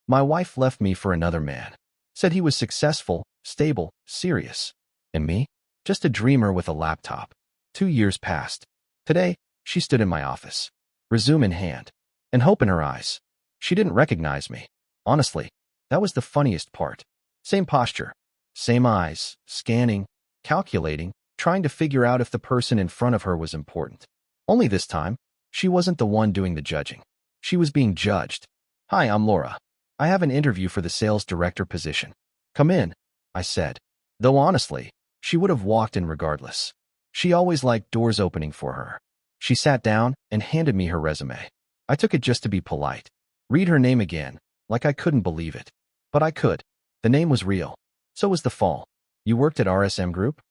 My wife left me for another man. Said he was successful, stable, serious. And me? Just a dreamer with a laptop. 2 years passed. Today, she stood in my office, resume in hand, and hope in her eyes. She didn't recognize me. Honestly, that was the funniest part. Same posture, same eyes, scanning, calculating, trying to figure out if the person in front of her was important. Only this time, she wasn't the one doing the judging. She was being judged. "Hi, I'm Laura. I have an interview for the sales director position." "Come in," I said. Though honestly, she would have walked in regardless. She always liked doors opening for her. She sat down and handed me her resume. I took it just to be polite. Read her name again, like I couldn't believe it. But I could. The name was real. So was the fall. "You worked at RSM Group?"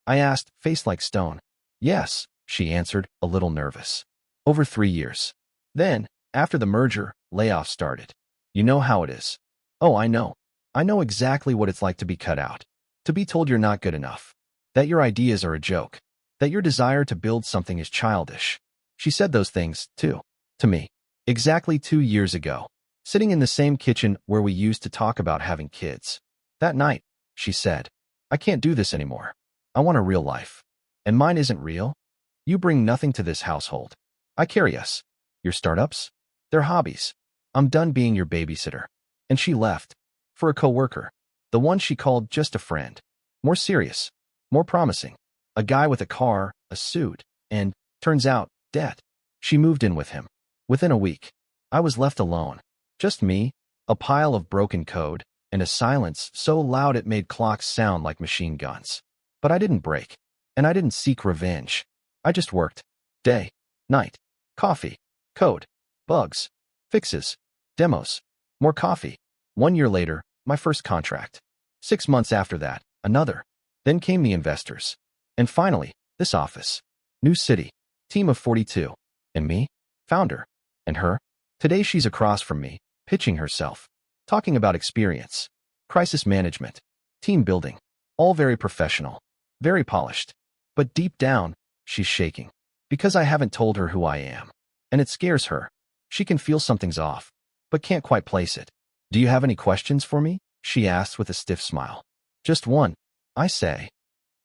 I asked, face like stone. "Yes," she answered, a little nervous. "Over 3 years. Then, after the merger, layoffs started. You know how it is." "Oh, I know. I know exactly what it's like to be cut out. To be told you're not good enough. That your ideas are a joke. That your desire to build something is childish." She said those things, too, to me. Exactly 2 years ago. Sitting in the same kitchen where we used to talk about having kids. That night, she said, "I can't do this anymore. I want a real life. And mine isn't real. You bring nothing to this household. I carry us. Your startups? They're hobbies. I'm done being your babysitter." And she left. For a coworker. The one she called just a friend. More serious. More promising. A guy with a car, a suit, and, turns out, debt. She moved in with him. Within a week, I was left alone. Just me, a pile of broken code, and a silence so loud it made clocks sound like machine guns. But I didn't break. And I didn't seek revenge. I just worked. Day, night, coffee, code, bugs, fixes, demos, more coffee. 1 year later, my first contract. 6 months after that, another. Then came the investors. And finally, this office. New city. Team of 42. And me? Founder. And her? Today she's across from me, pitching herself. Talking about experience. Crisis management. Team building. All very professional. Very polished. But deep down, she's shaking. Because I haven't told her who I am. And it scares her. She can feel something's off, but can't quite place it. "Do you have any questions for me?" she asks with a stiff smile. "Just one," I say.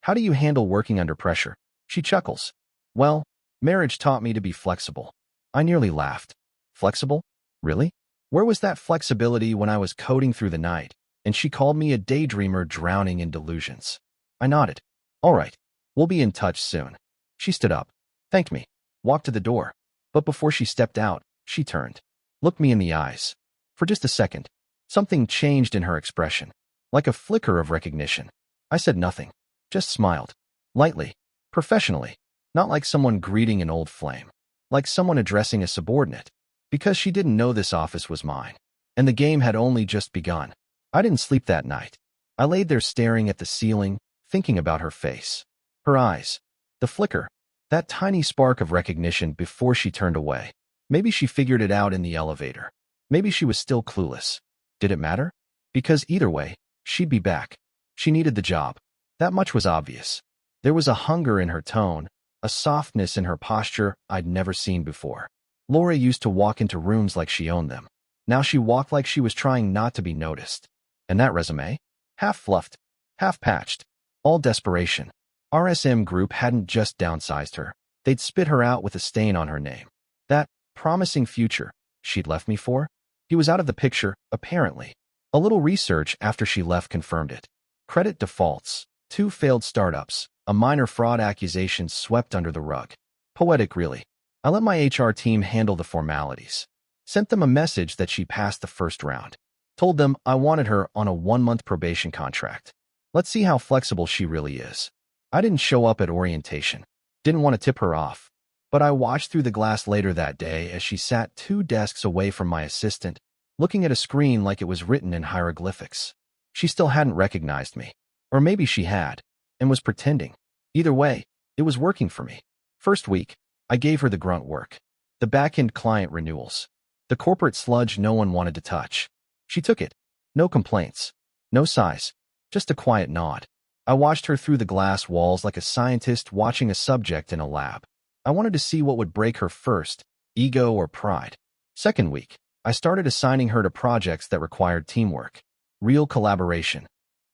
"How do you handle working under pressure?" She chuckles. "Well, marriage taught me to be flexible." I nearly laughed. Flexible? Really? Where was that flexibility when I was coding through the night, and she called me a daydreamer drowning in delusions? I nodded. "All right. We'll be in touch soon." She stood up, thanked me, walked to the door. But before she stepped out, she turned, looked me in the eyes. For just a second, something changed in her expression, like a flicker of recognition. I said nothing, just smiled, lightly, professionally, not like someone greeting an old flame, like someone addressing a subordinate, because she didn't know this office was mine, and the game had only just begun. I didn't sleep that night. I laid there staring at the ceiling, thinking about her face, her eyes, the flicker, that tiny spark of recognition before she turned away. Maybe she figured it out in the elevator. Maybe she was still clueless. Did it matter? Because either way, she'd be back. She needed the job. That much was obvious. There was a hunger in her tone, a softness in her posture I'd never seen before. Laura used to walk into rooms like she owned them. Now she walked like she was trying not to be noticed. And that resume? Half fluffed, half patched, all desperation. RSM Group hadn't just downsized her. They'd spit her out with a stain on her name. That promising future she'd left me for? He was out of the picture, apparently. A little research after she left confirmed it. Credit defaults, 2 failed startups, a minor fraud accusation swept under the rug. Poetic, really. I let my HR team handle the formalities. Sent them a message that she passed the first round. Told them I wanted her on a 1-month probation contract. Let's see how flexible she really is. I didn't show up at orientation. Didn't want to tip her off. But I watched through the glass later that day as she sat 2 desks away from my assistant, looking at a screen like it was written in hieroglyphics. She still hadn't recognized me. Or maybe she had, and was pretending. Either way, it was working for me. First week, I gave her the grunt work. The back-end client renewals. The corporate sludge no one wanted to touch. She took it. No complaints. No sighs. Just a quiet nod. I watched her through the glass walls like a scientist watching a subject in a lab. I wanted to see what would break her first, ego or pride. Second week, I started assigning her to projects that required teamwork, real collaboration,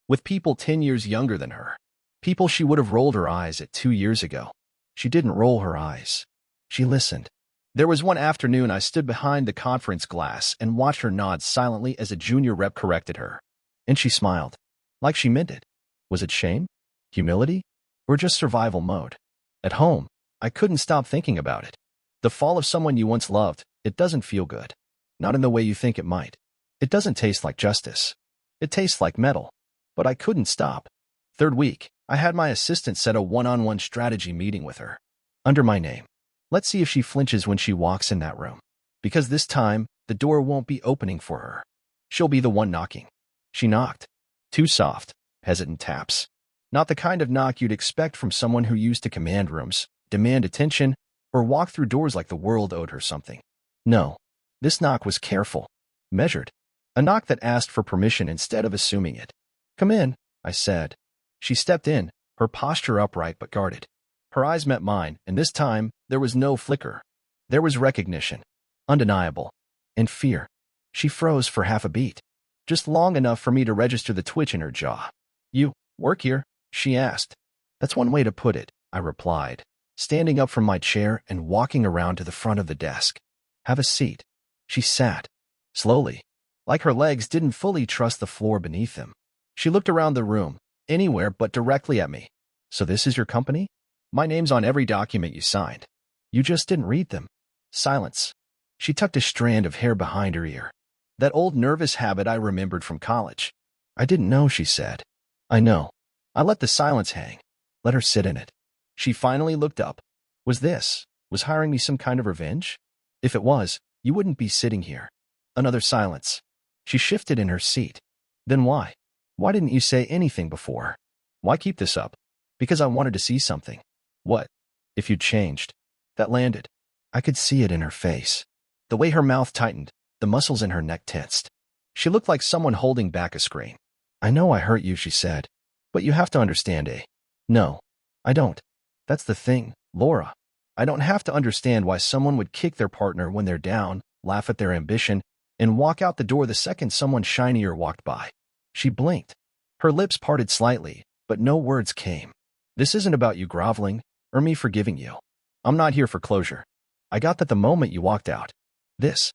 with people 10 years younger than her. People she would have rolled her eyes at 2 years ago. She didn't roll her eyes. She listened. There was one afternoon I stood behind the conference glass and watched her nod silently as a junior rep corrected her. And she smiled, like she meant it. Was it shame? Humility? Or just survival mode? At home, I couldn't stop thinking about it. The fall of someone you once loved, it doesn't feel good. Not in the way you think it might. It doesn't taste like justice. It tastes like metal. But I couldn't stop. Third week, I had my assistant set a one-on-one strategy meeting with her. Under my name. Let's see if she flinches when she walks in that room. Because this time, the door won't be opening for her. She'll be the one knocking. She knocked. Too soft, hesitant taps. Not the kind of knock you'd expect from someone who used to command rooms, demand attention, or walk through doors like the world owed her something. No. This knock was careful, measured. A knock that asked for permission instead of assuming it. Come in, I said. She stepped in, her posture upright but guarded. Her eyes met mine, and this time, there was no flicker. There was recognition. Undeniable. And fear. She froze for half a beat. Just long enough for me to register the twitch in her jaw. You work here? She asked. That's one way to put it, I replied, standing up from my chair and walking around to the front of the desk. Have a seat. She sat. Slowly. Like her legs didn't fully trust the floor beneath them. She looked around the room, anywhere but directly at me. So this is your company? My name's on every document you signed. You just didn't read them. Silence. She tucked a strand of hair behind her ear. That old nervous habit I remembered from college. I didn't know, she said. I know. I let the silence hang. Let her sit in it. She finally looked up. Was hiring me some kind of revenge? If it was, you wouldn't be sitting here. Another silence. She shifted in her seat. Then why? Why didn't you say anything before? Why keep this up? Because I wanted to see something. What? If you'd changed. That landed. I could see it in her face. The way her mouth tightened, the muscles in her neck tensed. She looked like someone holding back a scream. I know I hurt you, she said. But you have to understand, eh? No, I don't. That's the thing, Laura. I don't have to understand why someone would kick their partner when they're down, laugh at their ambition, and walk out the door the second someone shinier walked by. She blinked. Her lips parted slightly, but no words came. This isn't about you groveling, or me forgiving you. I'm not here for closure. I got that the moment you walked out. This.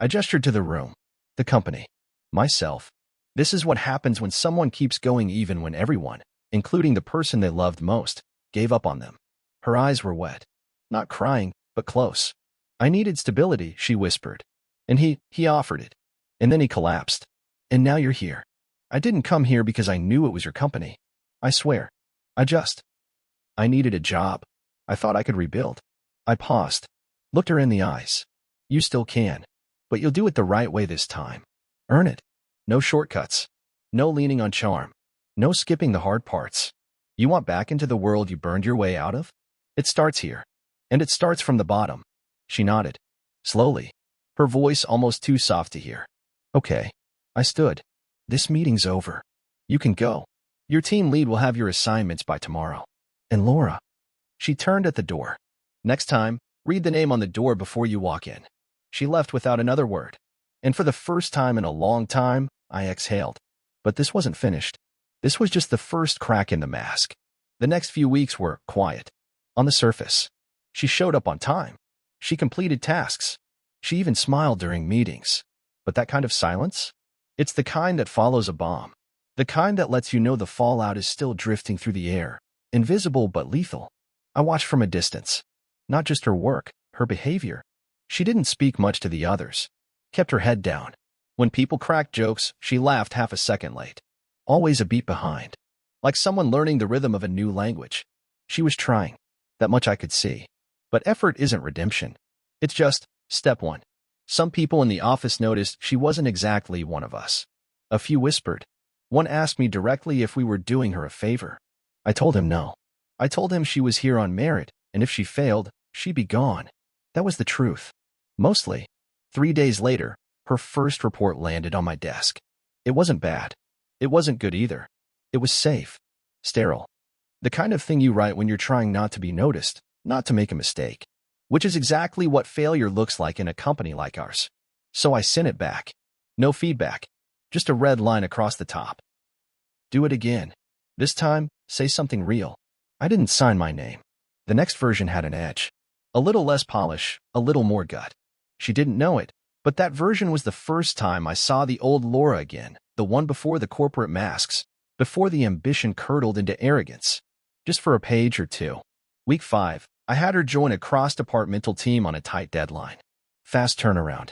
I gestured to the room. The company. Myself. This is what happens when someone keeps going even when everyone, including the person they loved most, gave up on them. Her eyes were wet. Not crying, but close. I needed stability, she whispered. And he offered it. And then he collapsed. And now you're here. I didn't come here because I knew it was your company. I swear. I needed a job. I thought I could rebuild. I paused. Looked her in the eyes. You still can. But you'll do it the right way this time. Earn it. No shortcuts. No leaning on charm. No skipping the hard parts. You want back into the world you burned your way out of? It starts here. And it starts from the bottom. She nodded. Slowly. Her voice almost too soft to hear. Okay. I stood. This meeting's over. You can go. Your team lead will have your assignments by tomorrow. And Laura. She turned at the door. Next time, read the name on the door before you walk in. She left without another word. And for the first time in a long time, I exhaled. But this wasn't finished. This was just the first crack in the mask. The next few weeks were quiet. On the surface. She showed up on time. She completed tasks. She even smiled during meetings. But that kind of silence? It's the kind that follows a bomb. The kind that lets you know the fallout is still drifting through the air, invisible but lethal. I watched from a distance. Not just her work, her behavior. She didn't speak much to the others. Kept her head down. When people cracked jokes, she laughed half a second late. Always a beat behind. Like someone learning the rhythm of a new language. She was trying. That much I could see. But effort isn't redemption. It's just, step one. Some people in the office noticed she wasn't exactly one of us. A few whispered. One asked me directly if we were doing her a favor. I told him no. I told him she was here on merit, and if she failed, she'd be gone. That was the truth. Mostly. 3 days later, her first report landed on my desk. It wasn't bad. It wasn't good either. It was safe. Sterile. The kind of thing you write when you're trying not to be noticed, not to make a mistake. Which is exactly what failure looks like in a company like ours. So I sent it back. No feedback. Just a red line across the top. Do it again. This time, say something real. I didn't sign my name. The next version had an edge. A little less polish, a little more gut. She didn't know it, but that version was the first time I saw the old Laura again, the one before the corporate masks, before the ambition curdled into arrogance. Just for a page or two. Week 5, I had her join a cross-departmental team on a tight deadline. Fast turnaround.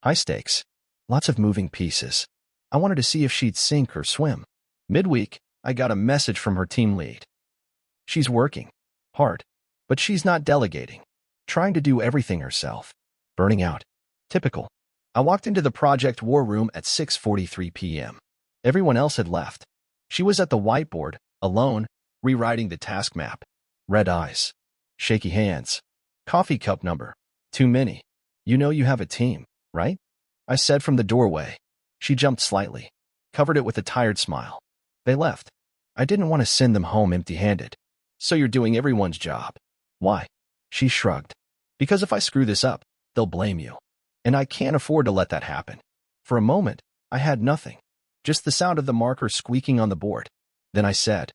High stakes. Lots of moving pieces. I wanted to see if she'd sink or swim. Midweek, I got a message from her team lead. She's working hard, but she's not delegating, trying to do everything herself. Burning out. Typical. I walked into the project war room at 6:43 p.m. Everyone else had left. She was at the whiteboard, alone, rewriting the task map. Red eyes. Shaky hands. Coffee cup number. Too many. You know you have a team, right? I said from the doorway. She jumped slightly, covered it with a tired smile. They left. I didn't want to send them home empty-handed. So you're doing everyone's job. Why? She shrugged. Because if I screw this up, they'll blame you. And I can't afford to let that happen. For a moment, I had nothing. Just the sound of the marker squeaking on the board. Then I said,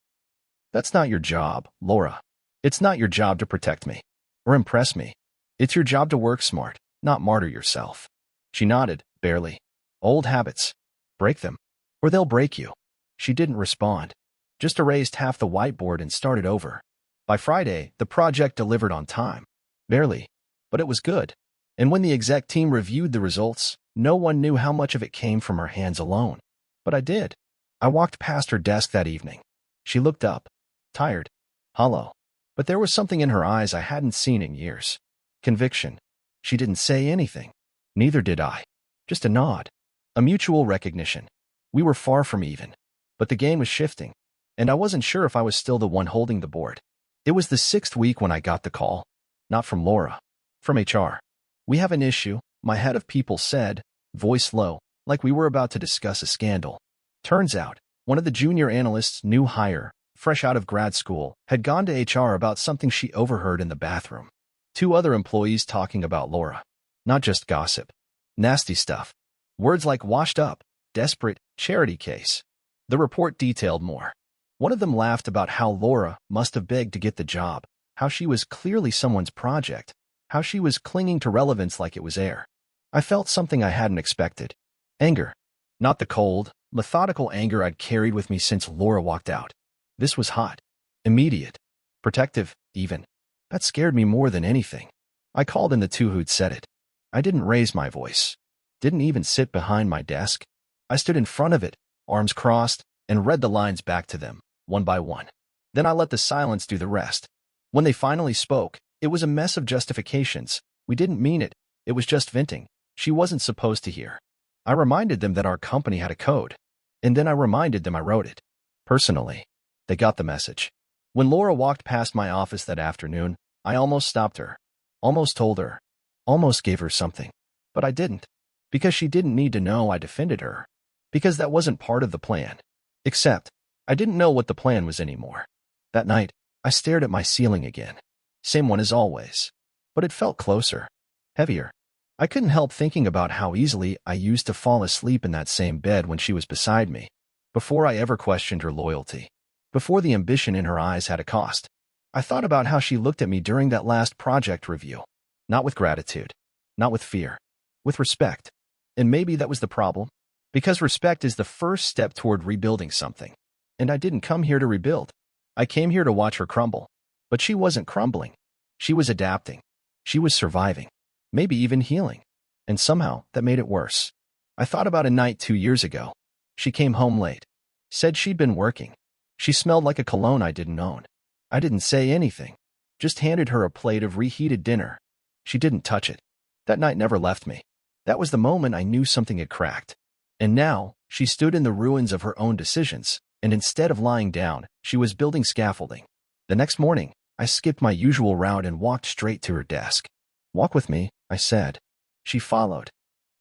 "That's not your job, Laura. It's not your job to protect me or impress me. It's your job to work smart, not martyr yourself." She nodded, barely. Old habits. Break them, or they'll break you. She didn't respond. Just erased half the whiteboard and started over. By Friday, the project delivered on time. Barely, but it was good. And when the exec team reviewed the results, no one knew how much of it came from her hands alone. But I did. I walked past her desk that evening. She looked up, tired, hollow. But there was something in her eyes I hadn't seen in years. Conviction. She didn't say anything. Neither did I. Just a nod. A mutual recognition. We were far from even. But the game was shifting. And I wasn't sure if I was still the one holding the board. It was the 6th week when I got the call. Not from Laura. From HR. "We have an issue," my head of people said, voice low, like we were about to discuss a scandal. Turns out, one of the junior analysts, new hire, fresh out of grad school, had gone to HR about something she overheard in the bathroom. 2 other employees talking about Laura. Not just gossip. Nasty stuff. Words like washed up, desperate, charity case. The report detailed more. One of them laughed about how Laura must have begged to get the job, how she was clearly someone's project, how she was clinging to relevance like it was air. I felt something I hadn't expected. Anger. Not the cold, methodical anger I'd carried with me since Laura walked out. This was hot. Immediate. Protective, even. That scared me more than anything. I called in the 2 who'd said it. I didn't raise my voice. Didn't even sit behind my desk. I stood in front of it, arms crossed, and read the lines back to them, one by one. Then I let the silence do the rest. When they finally spoke, it was a mess of justifications. We didn't mean it. It was just venting. She wasn't supposed to hear. I reminded them that our company had a code. And then I reminded them I wrote it. Personally. They got the message. When Laura walked past my office that afternoon, I almost stopped her. Almost told her. Almost gave her something. But I didn't. Because she didn't need to know I defended her. Because that wasn't part of the plan. Except, I didn't know what the plan was anymore. That night, I stared at my ceiling again. Same one as always. But it felt closer. Heavier. I couldn't help thinking about how easily I used to fall asleep in that same bed when she was beside me. Before I ever questioned her loyalty. Before the ambition in her eyes had a cost. I thought about how she looked at me during that last project review. Not with gratitude. Not with fear. With respect. And maybe that was the problem. Because respect is the first step toward rebuilding something. And I didn't come here to rebuild. I came here to watch her crumble. But she wasn't crumbling. She was adapting. She was surviving. Maybe even healing. And somehow, that made it worse. I thought about a night 2 years ago. She came home late. Said she'd been working. She smelled like a cologne I didn't own. I didn't say anything. Just handed her a plate of reheated dinner. She didn't touch it. That night never left me. That was the moment I knew something had cracked. And now, she stood in the ruins of her own decisions, and instead of lying down, she was building scaffolding. The next morning, I skipped my usual route and walked straight to her desk. "Walk with me," I said. She followed.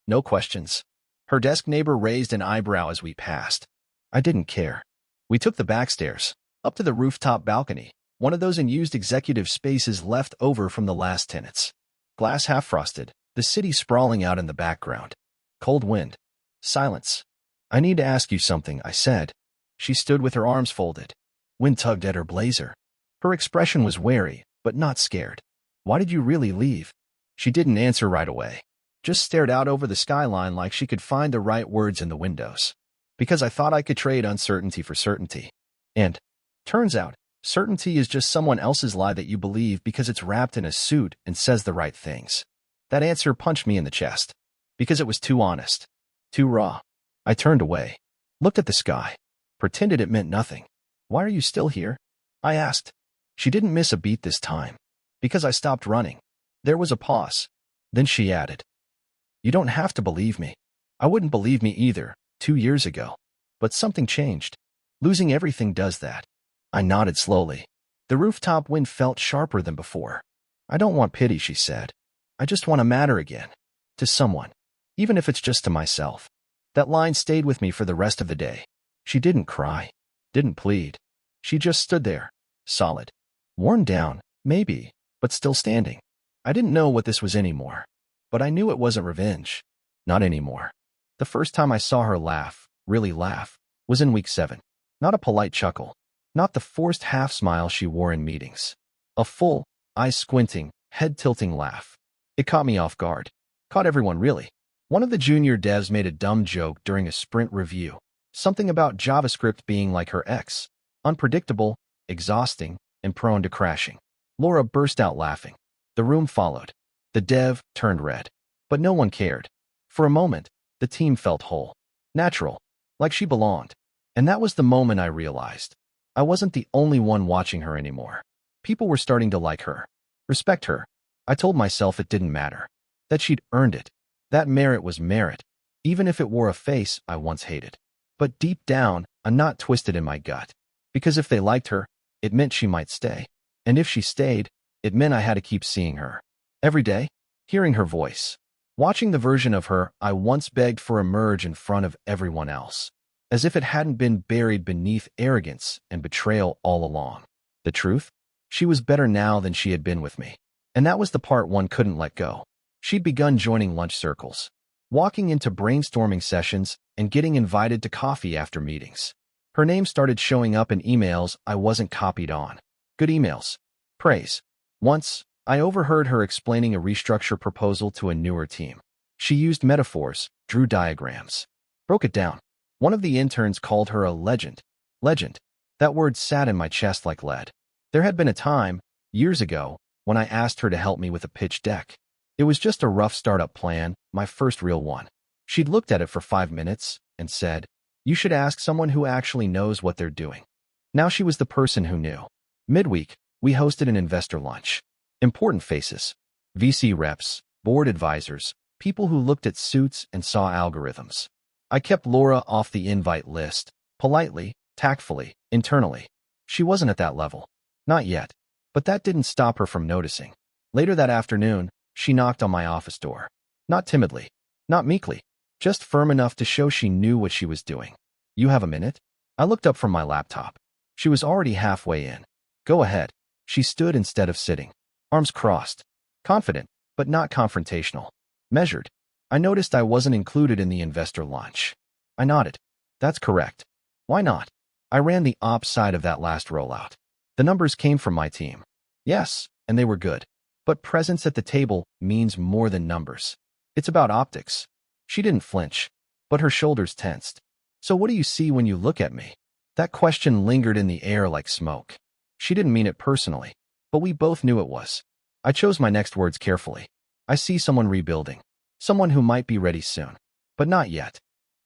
No questions. Her desk neighbor raised an eyebrow as we passed. I didn't care. We took the back stairs, up to the rooftop balcony, one of those unused executive spaces left over from the last tenants. Glass half-frosted, the city sprawling out in the background. Cold wind. Silence. I need to ask you something, I said. She stood with her arms folded. Wind tugged at her blazer. Her expression was wary, but not scared. Why did you really leave? She didn't answer right away. Just stared out over the skyline like she could find the right words in the windows. Because I thought I could trade uncertainty for certainty. And, turns out, certainty is just someone else's lie that you believe because it's wrapped in a suit and says the right things. That answer punched me in the chest. Because it was too honest. Too raw. I turned away. Looked at the sky. Pretended it meant nothing. Why are you still here? I asked. She didn't miss a beat this time. Because I stopped running. There was a pause. Then she added. You don't have to believe me. I wouldn't believe me either, 2 years ago. But something changed. Losing everything does that. I nodded slowly. The rooftop wind felt sharper than before. I don't want pity, she said. I just want to matter again. To someone. Even if it's just to myself. That line stayed with me for the rest of the day. She didn't cry. Didn't plead. She just stood there. Solid. Worn down, maybe, but still standing. I didn't know what this was anymore. But I knew it wasn't revenge. Not anymore. The first time I saw her laugh, really laugh, was in week 7. Not a polite chuckle. Not the forced half-smile she wore in meetings. A full, eyes-squinting, head-tilting laugh. It caught me off guard. Caught everyone, really. One of the junior devs made a dumb joke during a sprint review. Something about JavaScript being like her ex. Unpredictable, exhausting, and prone to crashing. Laura burst out laughing. The room followed. The dev turned red. But no one cared. For a moment, the team felt whole. Natural. Like she belonged. And that was the moment I realized. I wasn't the only one watching her anymore. People were starting to like her. Respect her. I told myself it didn't matter. That she'd earned it. That merit was merit. Even if it wore a face I once hated. But deep down, a knot twisted in my gut. Because if they liked her, it meant she might stay. And if she stayed, it meant I had to keep seeing her. Every day, hearing her voice. Watching the version of her I once begged for emerge in front of everyone else. As if it hadn't been buried beneath arrogance and betrayal all along. The truth? She was better now than she had been with me. And that was the part one couldn't let go. She'd begun joining lunch circles. Walking into brainstorming sessions and getting invited to coffee after meetings. Her name started showing up in emails I wasn't copied on. Good emails. Praise. Once, I overheard her explaining a restructure proposal to a newer team. She used metaphors, drew diagrams. Broke it down. One of the interns called her a legend. Legend. That word sat in my chest like lead. There had been a time, years ago, when I asked her to help me with a pitch deck. It was just a rough startup plan, my first real one. She'd looked at it for 5 minutes and said, "You should ask someone who actually knows what they're doing." Now she was the person who knew. Midweek, we hosted an investor lunch. Important faces. VC reps, board advisors, people who looked at suits and saw algorithms. I kept Laura off the invite list, politely, tactfully, internally. She wasn't at that level. Not yet. But that didn't stop her from noticing. Later that afternoon, she knocked on my office door. Not timidly. Not meekly. Just firm enough to show she knew what she was doing. "You have a minute?" I looked up from my laptop. She was already halfway in. "Go ahead." She stood instead of sitting. Arms crossed. Confident, but not confrontational. Measured. I noticed I wasn't included in the investor launch. I nodded. "That's correct." "Why not?" I ran the ops side of that last rollout. The numbers came from my team. Yes, and they were good. But presence at the table means more than numbers. It's about optics. She didn't flinch, but her shoulders tensed. "So what do you see when you look at me?" That question lingered in the air like smoke. She didn't mean it personally, but we both knew it was. I chose my next words carefully. "I see someone rebuilding. Someone who might be ready soon. But not yet."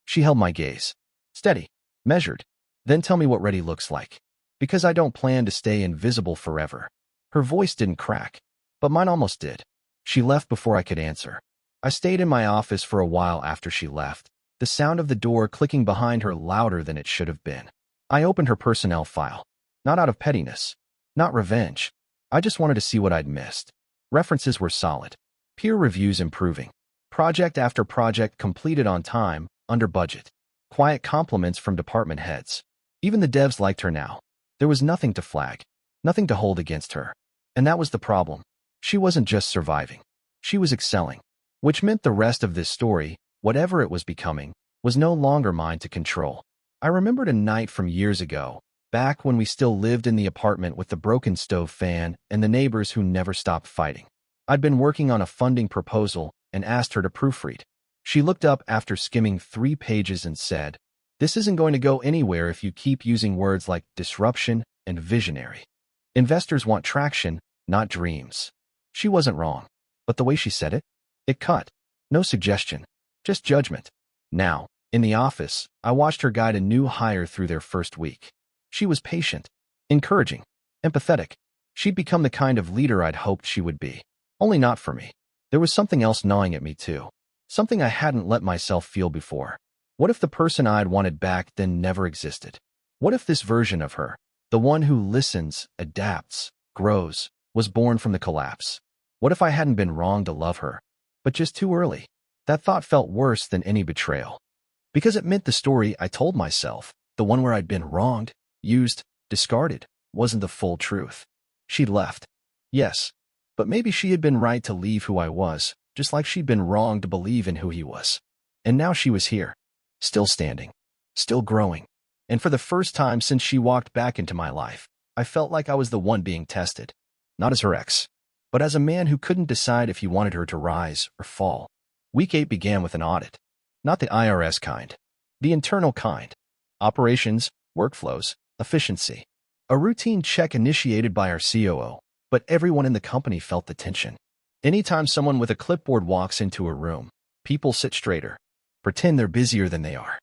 She held my gaze. Steady. Measured. "Then tell me what ready looks like. Because I don't plan to stay invisible forever." Her voice didn't crack, but mine almost did. She left before I could answer. I stayed in my office for a while after she left, the sound of the door clicking behind her louder than it should have been. I opened her personnel file. Not out of pettiness. Not revenge. I just wanted to see what I'd missed. References were solid. Peer reviews improving. Project after project completed on time, under budget. Quiet compliments from department heads. Even the devs liked her now. There was nothing to flag. Nothing to hold against her. And that was the problem. She wasn't just surviving. She was excelling. Which meant the rest of this story Whatever it was becoming was no longer mine to control. I remembered a night from years ago, back when we still lived in the apartment with the broken stove fan and the neighbors who never stopped fighting. I'd been working on a funding proposal and asked her to proofread. She looked up after skimming 3 pages and said, "This isn't going to go anywhere if you keep using words like disruption and visionary. Investors want traction, not dreams." She wasn't wrong, but the way she said it, it cut. No suggestion, just judgment. Now, in the office, I watched her guide a new hire through their first week. She was patient, encouraging, empathetic. She'd become the kind of leader I'd hoped she would be. Only not for me. There was something else gnawing at me too. Something I hadn't let myself feel before. What if the person I'd wanted back then never existed? What if this version of her, the one who listens, adapts, grows, was born from the collapse? What if I hadn't been wrong to love her, but just too early? That thought felt worse than any betrayal. Because it meant the story I told myself, the one where I'd been wronged, used, discarded, wasn't the full truth. She'd left. Yes, but maybe she had been right to leave who I was, just like she'd been wrong to believe in who he was. And now she was here, still standing, still growing. And for the first time since she walked back into my life, I felt like I was the one being tested, not as her ex, but as a man who couldn't decide if he wanted her to rise or fall. Week 8 began with an audit. Not the IRS kind, the internal kind. Operations, workflows, efficiency. A routine check initiated by our COO, but everyone in the company felt the tension. Anytime someone with a clipboard walks into a room, people sit straighter, pretend they're busier than they are.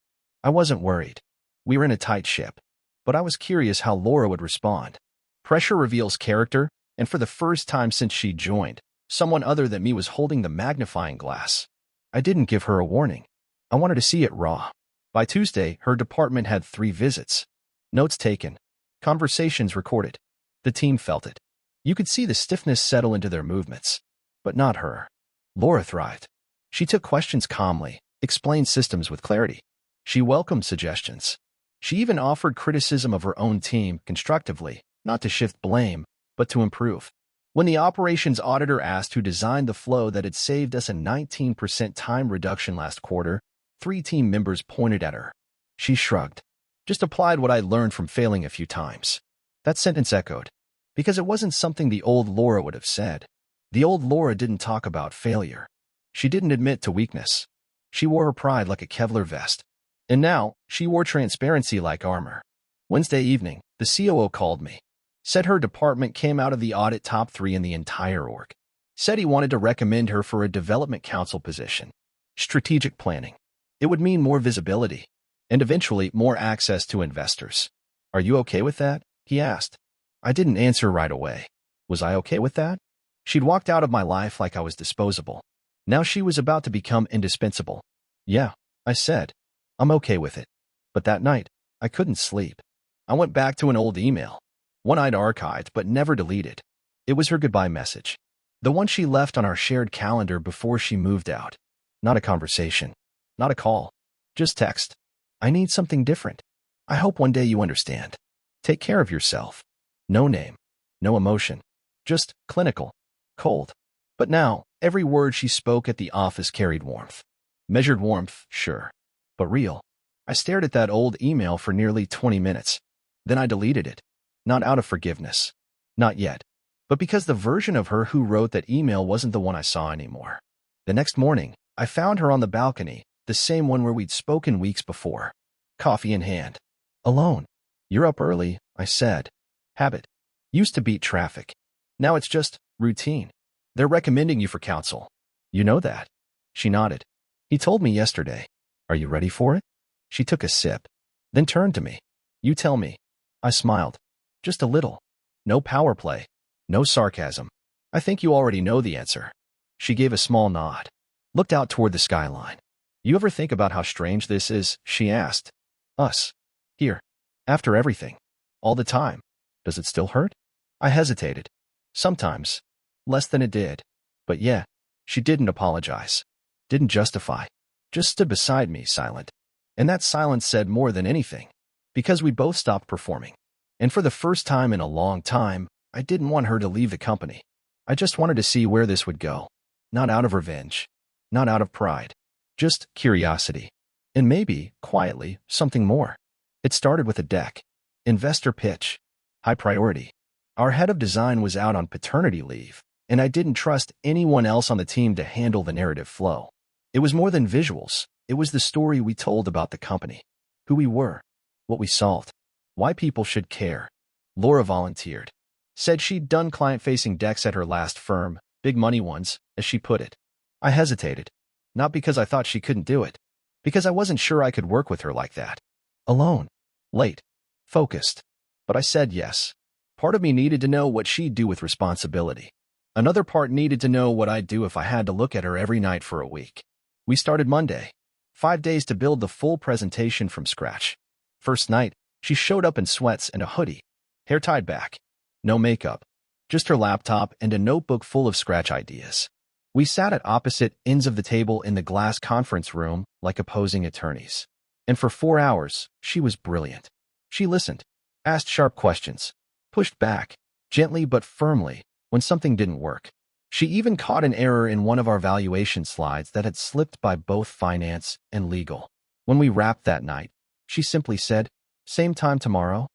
I wasn't worried. We were in a tight ship, but I was curious how Laura would respond. Pressure reveals character, and for the first time since she joined, someone other than me was holding the magnifying glass. I didn't give her a warning. I wanted to see it raw. By Tuesday, her department had 3 visits. Notes taken. Conversations recorded. The team felt it. You could see the stiffness settle into their movements. But not her. Laura thrived. She took questions calmly, explained systems with clarity. She welcomed suggestions. She even offered criticism of her own team constructively, not to shift blame, but to improve. When the operations auditor asked who designed the flow that had saved us a 19% time reduction last quarter, 3 team members pointed at her. She shrugged. Just applied what I'd learned from failing a few times. That sentence echoed, because it wasn't something the old Laura would have said. The old Laura didn't talk about failure. She didn't admit to weakness. She wore her pride like a Kevlar vest. And now, she wore transparency like armor. Wednesday evening, the COO called me. Said her department came out of the audit top 3 in the entire org. Said he wanted to recommend her for a development council position. Strategic planning. It would mean more visibility, and eventually more access to investors. "Are you okay with that?" he asked. I didn't answer right away. Was I okay with that? She'd walked out of my life like I was disposable. Now she was about to become indispensable. "Yeah," I said. "I'm okay with it." But that night, I couldn't sleep. I went back to an old email. One I'd archived but never deleted. It was her goodbye message. The one she left on our shared calendar before she moved out. Not a conversation. Not a call. Just text. "I need something different. I hope one day you understand. Take care of yourself." No name. No emotion. Just clinical. Cold. But now, every word she spoke at the office carried warmth. Measured warmth, sure. But real. I stared at that old email for nearly 20 minutes. Then I deleted it. Not out of forgiveness. Not yet. But because the version of her who wrote that email wasn't the one I saw anymore. The next morning, I found her on the balcony, the same one where we'd spoken weeks before. Coffee in hand. Alone. "You're up early," I said. Habit. Used to beat traffic. Now it's just routine. "They're recommending you for counsel. You know that?" She nodded. "He told me yesterday. Are you ready for it?" She took a sip, then turned to me. "You tell me." I smiled. Just a little. No power play. No sarcasm. "I think you already know the answer." She gave a small nod. Looked out toward the skyline. "You ever think about how strange this is?" she asked. "Us. Here. After everything. All the time. Does it still hurt?" I hesitated. Sometimes. Less than it did. But yeah, she didn't apologize. Didn't justify. Just stood beside me, silent. And that silence said more than anything. Because we both stopped performing. And for the first time in a long time, I didn't want her to leave the company. I just wanted to see where this would go. Not out of revenge. Not out of pride. Just curiosity. And maybe, quietly, something more. It started with a deck. Investor pitch. High priority. Our head of design was out on paternity leave, and I didn't trust anyone else on the team to handle the narrative flow. It was more than visuals. It was the story we told about the company. Who we were. What we solved. Why people should care. Laura volunteered. Said she'd done client-facing decks at her last firm, big money ones, as she put it. I hesitated. Not because I thought she couldn't do it. Because I wasn't sure I could work with her like that. Alone. Late. Focused. But I said yes. Part of me needed to know what she'd do with responsibility. Another part needed to know what I'd do if I had to look at her every night for a week. We started Monday. 5 days to build the full presentation from scratch. First night, she showed up in sweats and a hoodie. Hair tied back. No makeup. Just her laptop and a notebook full of scratch ideas. We sat at opposite ends of the table in the glass conference room like opposing attorneys. And for 4 hours, she was brilliant. She listened, asked sharp questions, pushed back, gently but firmly, when something didn't work. She even caught an error in one of our valuation slides that had slipped by both finance and legal. When we wrapped that night, she simply said, "Same time tomorrow?"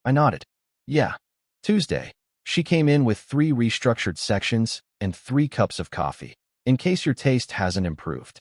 I nodded. Yeah. Tuesday. She came in with 3 restructured sections and 3 cups of coffee, in case your taste hasn't improved.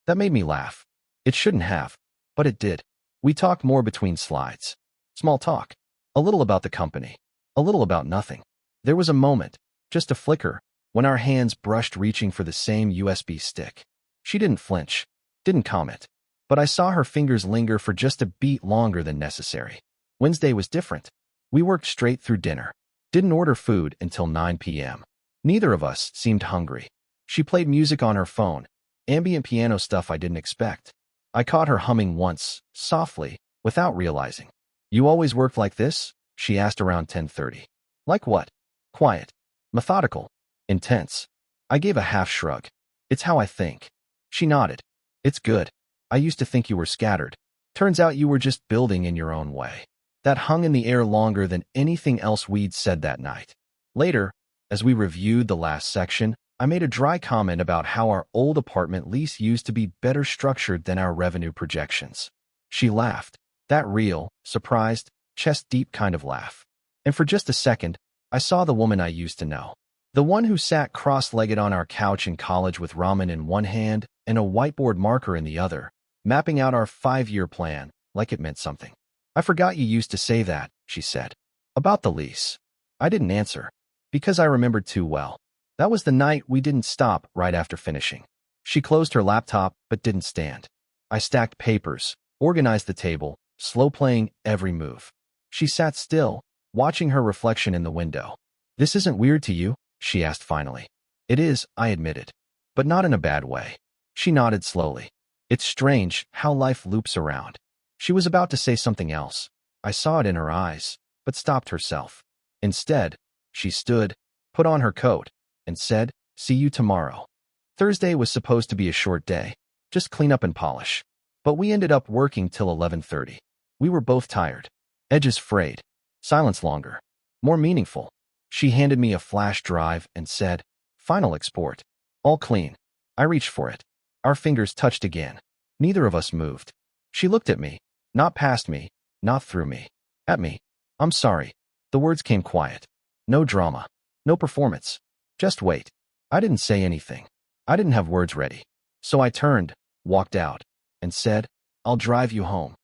That made me laugh. It shouldn't have, but it did. We talked more between slides. Small talk. A little about the company. A little about nothing. There was a moment, just a flicker, when our hands brushed reaching for the same USB stick. She didn't flinch, didn't comment, but I saw her fingers linger for just a beat longer than necessary. Wednesday was different. We worked straight through dinner. Didn't order food until 9 p.m. Neither of us seemed hungry. She played music on her phone, ambient piano stuff I didn't expect. I caught her humming once, softly, without realizing. "You always work like this?" she asked around 10:30. Like what? Quiet. Methodical. Intense. I gave a half shrug. "It's how I think." She nodded. "It's good. I used to think you were scattered. Turns out you were just building in your own way." That hung in the air longer than anything else we'd said that night. Later, as we reviewed the last section, I made a dry comment about how our old apartment lease used to be better structured than our revenue projections. She laughed. That real, surprised, chest-deep kind of laugh. And for just a second, I saw the woman I used to know. The one who sat cross-legged on our couch in college with ramen in one hand and a whiteboard marker in the other, mapping out our 5-year plan like it meant something. "I forgot you used to say that," she said. "About the lease." I didn't answer, because I remembered too well. That was the night we didn't stop right after finishing. She closed her laptop but didn't stand. I stacked papers, organized the table, slow-playing every move. She sat still, watching her reflection in the window. "This isn't weird to you?" she asked finally. "It is," I admitted, but not in a bad way. She nodded slowly. "It's strange how life loops around." She was about to say something else. I saw it in her eyes, but stopped herself. Instead, she stood, put on her coat, and said, "See you tomorrow." Thursday was supposed to be a short day, just clean up and polish. But we ended up working till 11:30. We were both tired. Edges frayed. Silence longer. More meaningful. She handed me a flash drive and said, "Final export. All clean." I reached for it. Our fingers touched again. Neither of us moved. She looked at me. Not past me, not through me. At me. "I'm sorry." The words came quiet. No drama. No performance. Just wait. I didn't say anything. I didn't have words ready. So I turned, walked out, and said, "I'll drive you home."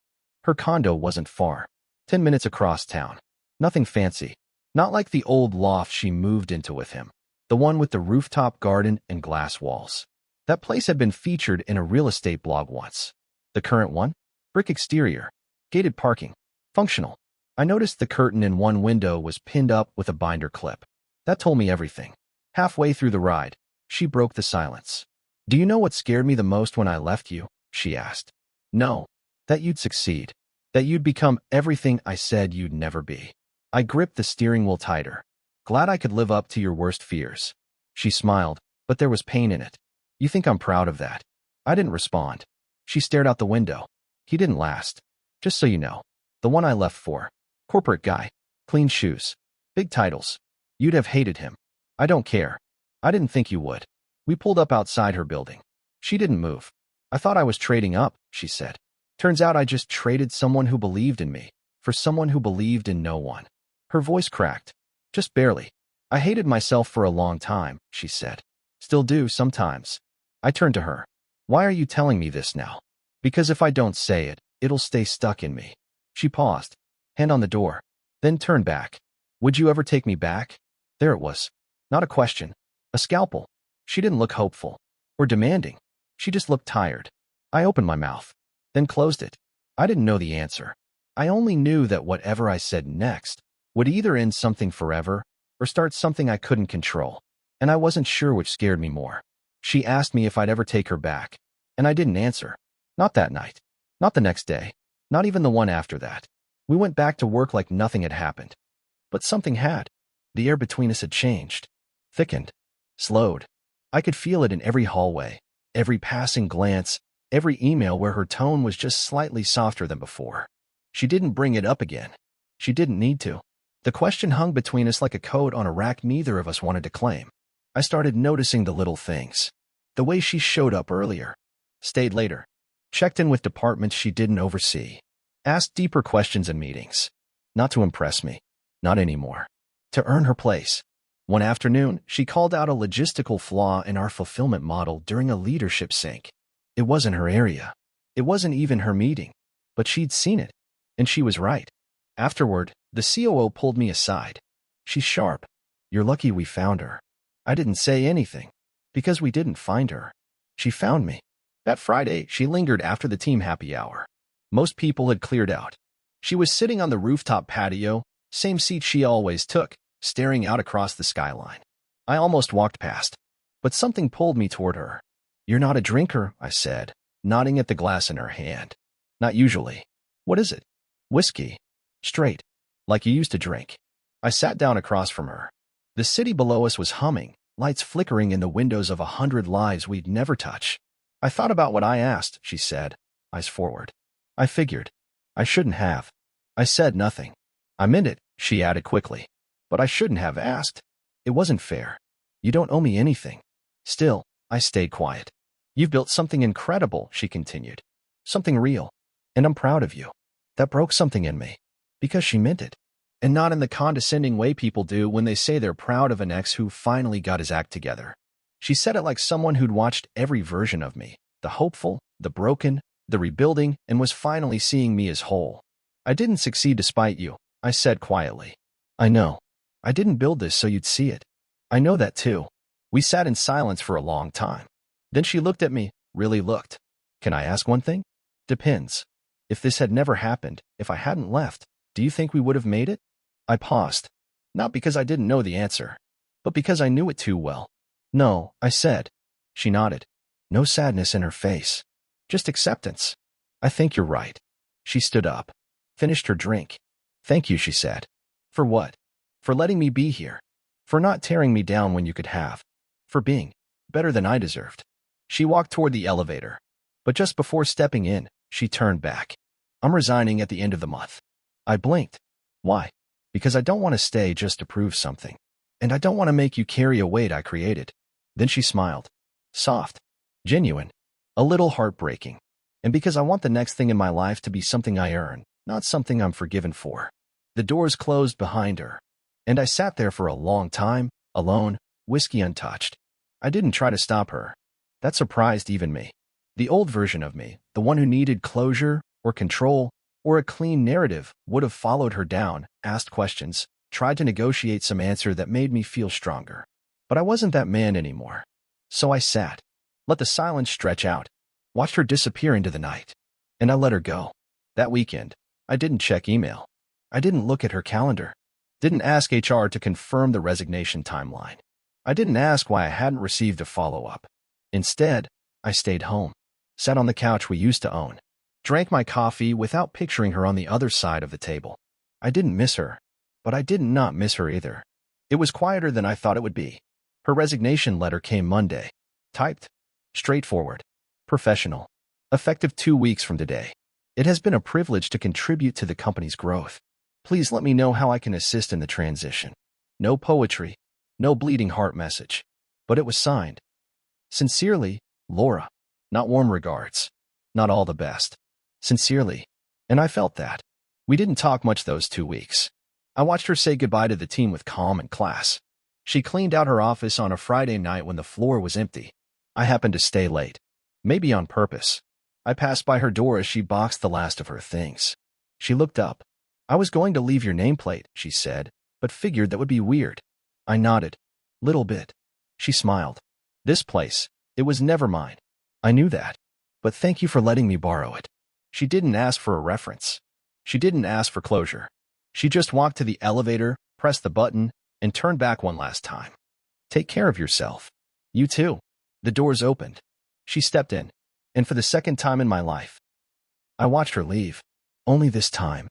Her condo wasn't far. 10 minutes across town. Nothing fancy. Not like the old loft she moved into with him. The one with the rooftop garden and glass walls. That place had been featured in a real estate blog once. The current one? Brick exterior. Gated parking. Functional. I noticed the curtain in one window was pinned up with a binder clip. That told me everything. Halfway through the ride, she broke the silence. "Do you know what scared me the most when I left you?" she asked. "No. That you'd succeed. That you'd become everything I said you'd never be." I gripped the steering wheel tighter. "Glad I could live up to your worst fears." She smiled, but there was pain in it. "You think I'm proud of that?" I didn't respond. She stared out the window. "He didn't last. Just so you know. The one I left for. Corporate guy. Clean shoes. Big titles. You'd have hated him." "I don't care. I didn't think you would." We pulled up outside her building. She didn't move. I thought I was trading up, she said. Turns out I just traded someone who believed in me for someone who believed in no one. Her voice cracked. Just barely. I hated myself for a long time, she said. Still do sometimes. I turned to her. Why are you telling me this now? Because if I don't say it, it'll stay stuck in me. She paused, hand on the door, then turned back. Would you ever take me back? There it was. Not a question. A scalpel. She didn't look hopeful or demanding. She just looked tired. I opened my mouth, then closed it. I didn't know the answer. I only knew that whatever I said next would either end something forever or start something I couldn't control, and I wasn't sure which scared me more. She asked me if I'd ever take her back, and I didn't answer. Not that night. Not the next day. Not even the one after that. We went back to work like nothing had happened. But something had. The air between us had changed, thickened, slowed. I could feel it in every hallway, every passing glance, every email where her tone was just slightly softer than before. She didn't bring it up again. She didn't need to. The question hung between us like a coat on a rack neither of us wanted to claim. I started noticing the little things. The way she showed up earlier, stayed later, checked in with departments she didn't oversee, asked deeper questions in meetings. Not to impress me. Not anymore. To earn her place. One afternoon, she called out a logistical flaw in our fulfillment model during a leadership sync. It wasn't her area. It wasn't even her meeting. But she'd seen it. And she was right. Afterward, the COO pulled me aside. She's sharp. You're lucky we found her. I didn't say anything. Because we didn't find her. She found me. That Friday, she lingered after the team happy hour. Most people had cleared out. She was sitting on the rooftop patio, same seat she always took, staring out across the skyline. I almost walked past, but something pulled me toward her. You're not a drinker, I said, nodding at the glass in her hand. Not usually. What is it? Whiskey. Straight. Like you used to drink. I sat down across from her. The city below us was humming, lights flickering in the windows of 100 lives we'd never touch. I thought about what I asked, she said, eyes forward. I figured. I shouldn't have. I said nothing. I meant it, she added quickly. But I shouldn't have asked. It wasn't fair. You don't owe me anything. Still, I stayed quiet. You've built something incredible, she continued. Something real. And I'm proud of you. That broke something in me. Because she meant it. And not in the condescending way people do when they say they're proud of an ex who finally got his act together. She said it like someone who'd watched every version of me, the hopeful, the broken, the rebuilding, and was finally seeing me as whole. I didn't succeed despite you, I said quietly. I know. I didn't build this so you'd see it. I know that too. We sat in silence for a long time. Then she looked at me, really looked. Can I ask one thing? Depends. If this had never happened, if I hadn't left, do you think we would have made it? I paused. Not because I didn't know the answer, but because I knew it too well. No, I said. She nodded. No sadness in her face. Just acceptance. I think you're right. She stood up. Finished her drink. Thank you, she said. For what? For letting me be here. For not tearing me down when you could have. For being better than I deserved. She walked toward the elevator. But just before stepping in, she turned back. I'm resigning at the end of the month. I blinked. Why? Because I don't want to stay just to prove something. And I don't want to make you carry a weight I created. Then she smiled. Soft. Genuine. A little heartbreaking. And because I want the next thing in my life to be something I earn, not something I'm forgiven for. The doors closed behind her. And I sat there for a long time, alone, whiskey untouched. I didn't try to stop her. That surprised even me. The old version of me, the one who needed closure, or control, or a clean narrative, would have followed her down, asked questions, tried to negotiate some answer that made me feel stronger. But I wasn't that man anymore. So I sat, let the silence stretch out, watched her disappear into the night. And I let her go. That weekend, I didn't check email. I didn't look at her calendar. Didn't ask HR to confirm the resignation timeline. I didn't ask why I hadn't received a follow-up. Instead, I stayed home, sat on the couch we used to own, drank my coffee without picturing her on the other side of the table. I didn't miss her, but I did not miss her either. It was quieter than I thought it would be. Her resignation letter came Monday. Typed. Straightforward. Professional. Effective 2 weeks from today. It has been a privilege to contribute to the company's growth. Please let me know how I can assist in the transition. No poetry. No bleeding heart message. But it was signed. Sincerely, Laura. Not warm regards. Not all the best. Sincerely. And I felt that. We didn't talk much those 2 weeks. I watched her say goodbye to the team with calm and class. She cleaned out her office on a Friday night when the floor was empty. I happened to stay late. Maybe on purpose. I passed by her door as she boxed the last of her things. She looked up. "I was going to leave your nameplate," she said, "but figured that would be weird." I nodded. "Little bit." She smiled. "This place, it was never mine." I knew that. "But thank you for letting me borrow it." She didn't ask for a reference. She didn't ask for closure. She just walked to the elevator, pressed the button, and turned back one last time. "Take care of yourself." "You too." The doors opened. She stepped in. And for the second time in my life, I watched her leave. Only this time,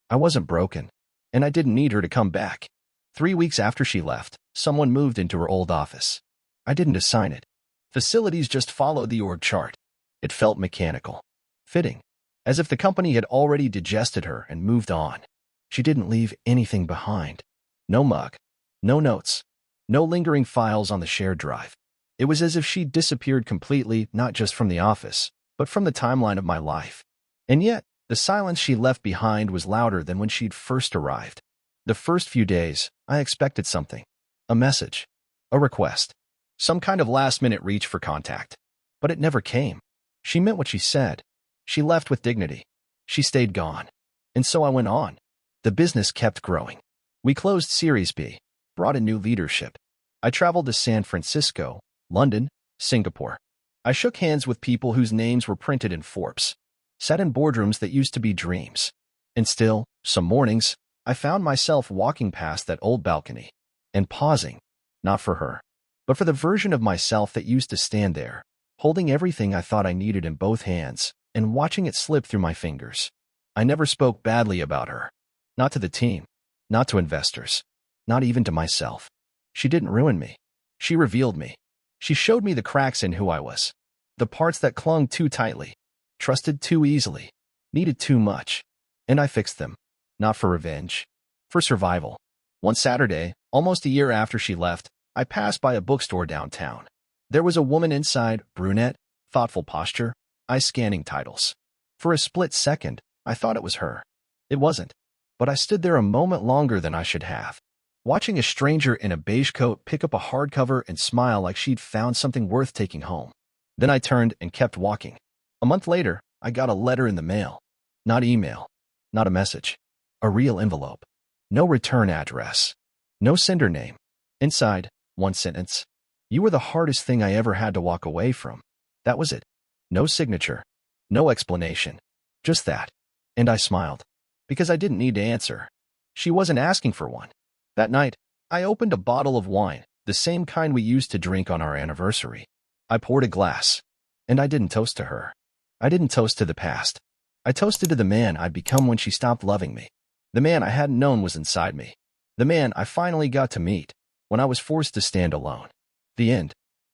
I wasn't broken, and I didn't need her to come back. 3 weeks after she left, someone moved into her old office. I didn't assign it. Facilities just followed the org chart. It felt mechanical, fitting, as if the company had already digested her and moved on. She didn't leave anything behind. No mug, no notes, no lingering files on the shared drive. It was as if she'd disappeared completely, not just from the office, but from the timeline of my life. And yet, the silence she left behind was louder than when she'd first arrived. The first few days, I expected something. A message. A request. Some kind of last-minute reach for contact. But it never came. She meant what she said. She left with dignity. She stayed gone. And so I went on. The business kept growing. We closed Series B, brought in new leadership. I traveled to San Francisco, London, Singapore. I shook hands with people whose names were printed in Forbes, sat in boardrooms that used to be dreams. And still, some mornings, I found myself walking past that old balcony and pausing, not for her, but for the version of myself that used to stand there, holding everything I thought I needed in both hands and watching it slip through my fingers. I never spoke badly about her. Not to the team, not to investors, not even to myself. She didn't ruin me. She revealed me. She showed me the cracks in who I was, the parts that clung too tightly, trusted too easily, needed too much, and I fixed them, not for revenge, for survival. One Saturday, almost a year after she left, I passed by a bookstore downtown. There was a woman inside, brunette, thoughtful posture, eyes scanning titles. For a split second, I thought it was her. It wasn't, but I stood there a moment longer than I should have, watching a stranger in a beige coat pick up a hardcover and smile like she'd found something worth taking home. Then I turned and kept walking. A month later, I got a letter in the mail. Not email. Not a message. A real envelope. No return address. No sender name. Inside, one sentence. "You were the hardest thing I ever had to walk away from." That was it. No signature. No explanation. Just that. And I smiled. Because I didn't need to answer. She wasn't asking for one. That night, I opened a bottle of wine, the same kind we used to drink on our anniversary. I poured a glass. And I didn't toast to her. I didn't toast to the past. I toasted to the man I'd become when she stopped loving me. The man I hadn't known was inside me. The man I finally got to meet when I was forced to stand alone. The end.